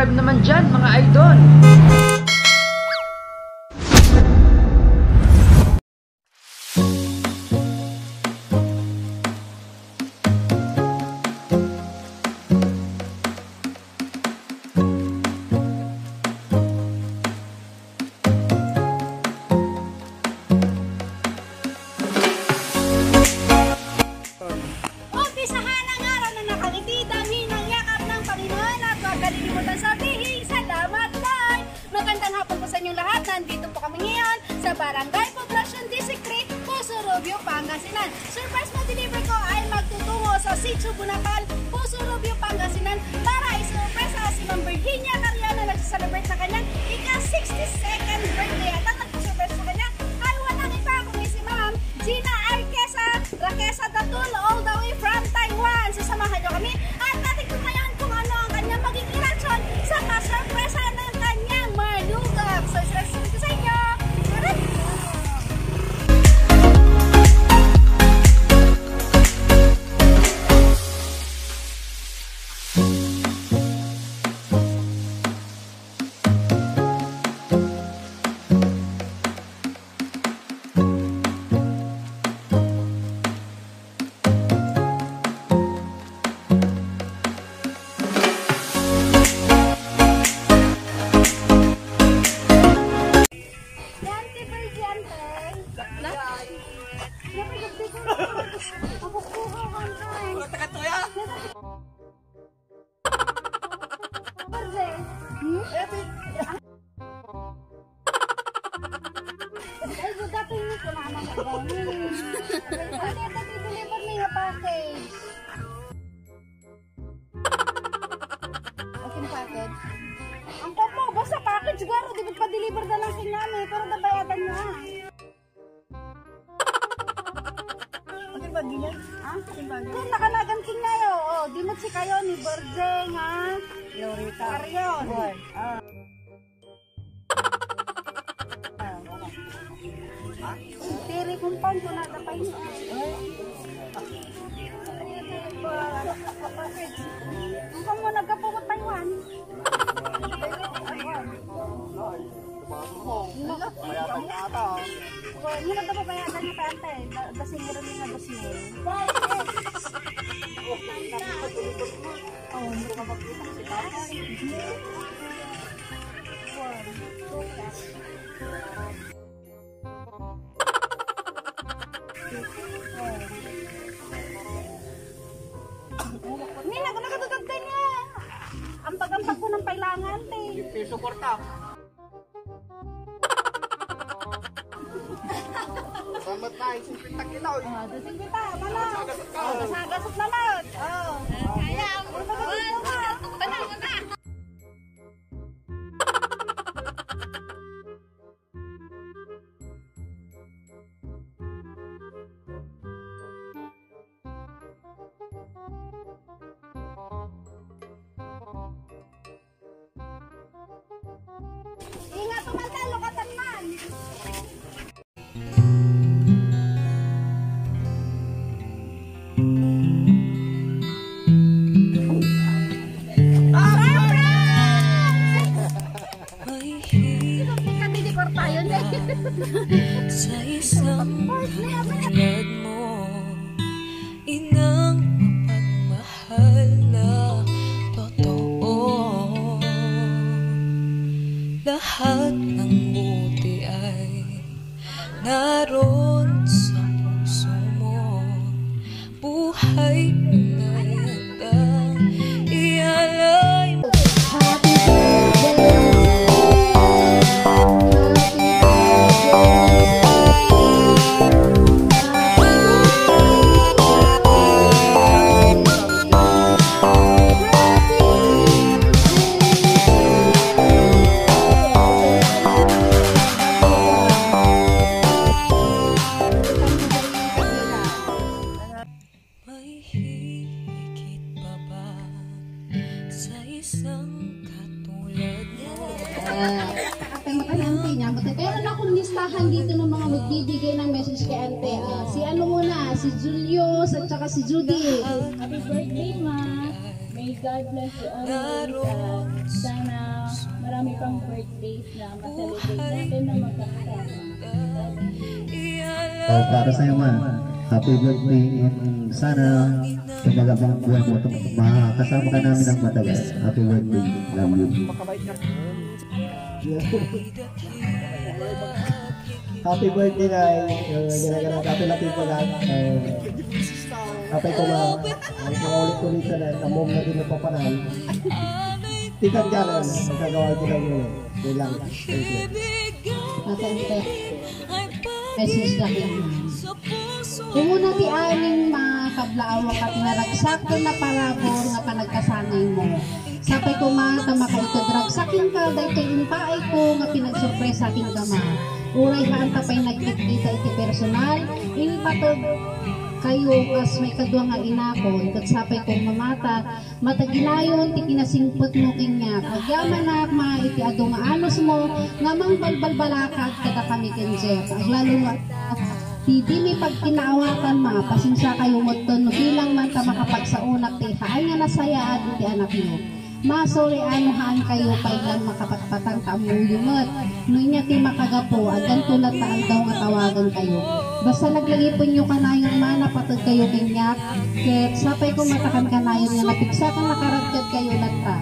subscribe naman dyan mga idol. Nandito po kami ngayon sa Barangay Poblacion District 3, Puso Rubio, Pangasinan. Surprise na deliver ko ay magtutungo sa Sitio Bunakal, Puso Rubio, Pangasinan para isurpresa si Ma'am Virginia Cariano na nag-celebrate na kanyang ika-62nd birthday. At ang nag-surprise sa kanya ay walang iba kundi si Ma'am Gina Raquesa Datul all the way from Taiwan. Sasamahan niyo kami at natin ko ngayon kung ano ang kanyang magiging reaction sa kasurpresa ng kanyang manugap. So, ko sa inyo. Ang popo, basta package garo, di ba pa-deliver na lang sila namin, pero nabayadan na. Okay ba gila? Ha? Kung nakanagan kinyayo, di mo si kayo ni Berjeng, ha? Lorita. Arion. Tiri kumpang ko na tapay niyo. Kung mo nagkapugot Taiwan. Hindi na dapat bayadan niya pante. Dasing meron niya na dasing. Hindi ka makita si Papa. Nina, kung nakatutagdan niya. Ampag-ampag ko ng pailangan, te. Suporta. Salamat na, isimpita kita. Dasing kita, mana? Sagasot na lang. Kaya, ingat tumantal, lukatan man. Sa isang tulad mo, inang mapagmahal na totoo. Lahat ng buti ay naroon sa puso mo. Buhay na yata ialay mo. Meron akong listahan dito ng mga magbibigay ng message kay Ante. Si ano muna, si Julius at saka si Judy. Happy birthday, ma. May May God bless you always. Sana marami pang birthdays na ma-celebrate natin na magkakasama. Para sa iyo, ma, happy birthday and sana tumagabang buwan mo makakasama ka namin ng matagal. Happy birthday. Love you. Happy birthday na ginagawa natin natin ko lang. Kapay ko ma, ang ulit-ulit na namom na din ng papanal. Tikan dyan, magkagawa ko lang yun. Yun lang. Thank you. Matente. Message lang yan. Kung una ti aning mga kablaawa ka tinaragsak doon na parabor nga panagkasanay mo. Sapay ko mata makaitadragsakin ka dahil kay impaay ko nga pinagsurpresa aking gama. Uray haan tapay nagkikita iti personal, inipatod kayo kas may kadwa nga inakon, kat sapay kong mamata, mataginayon ti kinasingpot mo kinyak, agyaman na iti ado nga anos mo, nga mang balbalbalakad kada kami kenjek, aglalo nga di mi pagkinaawatan ma, pasensya kayo mo no bilang man ta makapagsaunak ti haan nga nasayaan iti anak mo. Masori anuhan kayo pa ilang makapagpatang kaamuyungot. Nunya ti makagapo, agan tulad taan daw nga tawagan kayo. Basta naglagipon nyo kanayon mana patag kayo kinyak, ket sapay kung matakan kanayon nga napigsa kang nakaragkad kayo lata.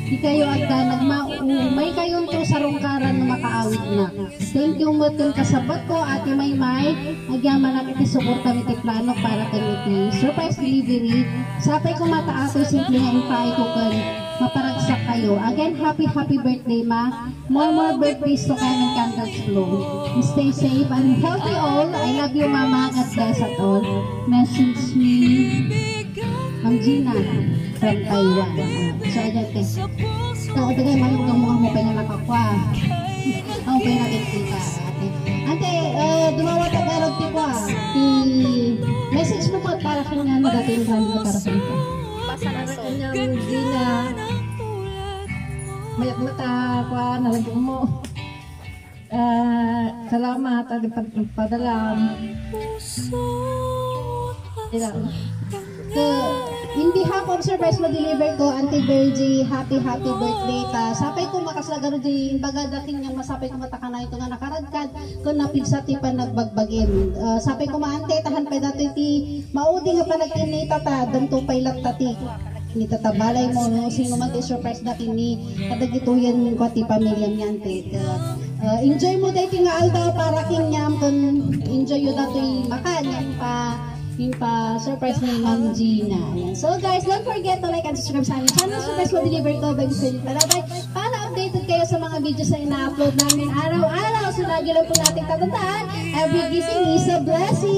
Di kayo agda nagmaumay kayon to sa rungkaran na makaawit na. Thank you mo kung kasabat ko, Ate Maymay. Agyaman na iti support kami ti plano para kaniti surprise delivery. Sapay kung mataakoy simple nga impay ko kan maparagsak kayo. Again, happy birthday, ma. More birthdays to come and candles flow. Stay safe and healthy all. I love you, mama. God bless at all. Message me, Ma'am Gina from Taiwan. So, again, tao tagay, malungkang mga mo pa niya nakakwa. Ako pa yung nakikita. Ate, dumawat ang garot ti ko. Message mo po para kanya nagating kami para sa ito. Kanyang Gina, mayak mata pa nalagong mo. Salamat at padalam. In behalf of Surprise mag-deliver ko, Auntie Virgie, happy birthday ta. Sapay ko makaslagaro di imbaga dating yang masapay ko mataka na ito nga nakaradkad kung napigsa ti pa nagbagbagin. Sapay ko maante tahan pa dati ti maudi nga pa nagtinita ta danto pay laptati. Ni tatabalay mo no sino man ti surprise dati ni kadagituyan ko ti pamilya niyan te. Enjoy mo dati nga aldaw para kinyam kun enjoy yo dati makan yan pa surprise ni Ma'am Gina. Ayan. So guys, don't forget to like and subscribe sa aming channel. Surprise mo deliver ko by Mr. Palabay para updated kayo sa mga videos na ina-upload namin araw-araw. So lagi lang po natin tatandaan, every gising is a blessing.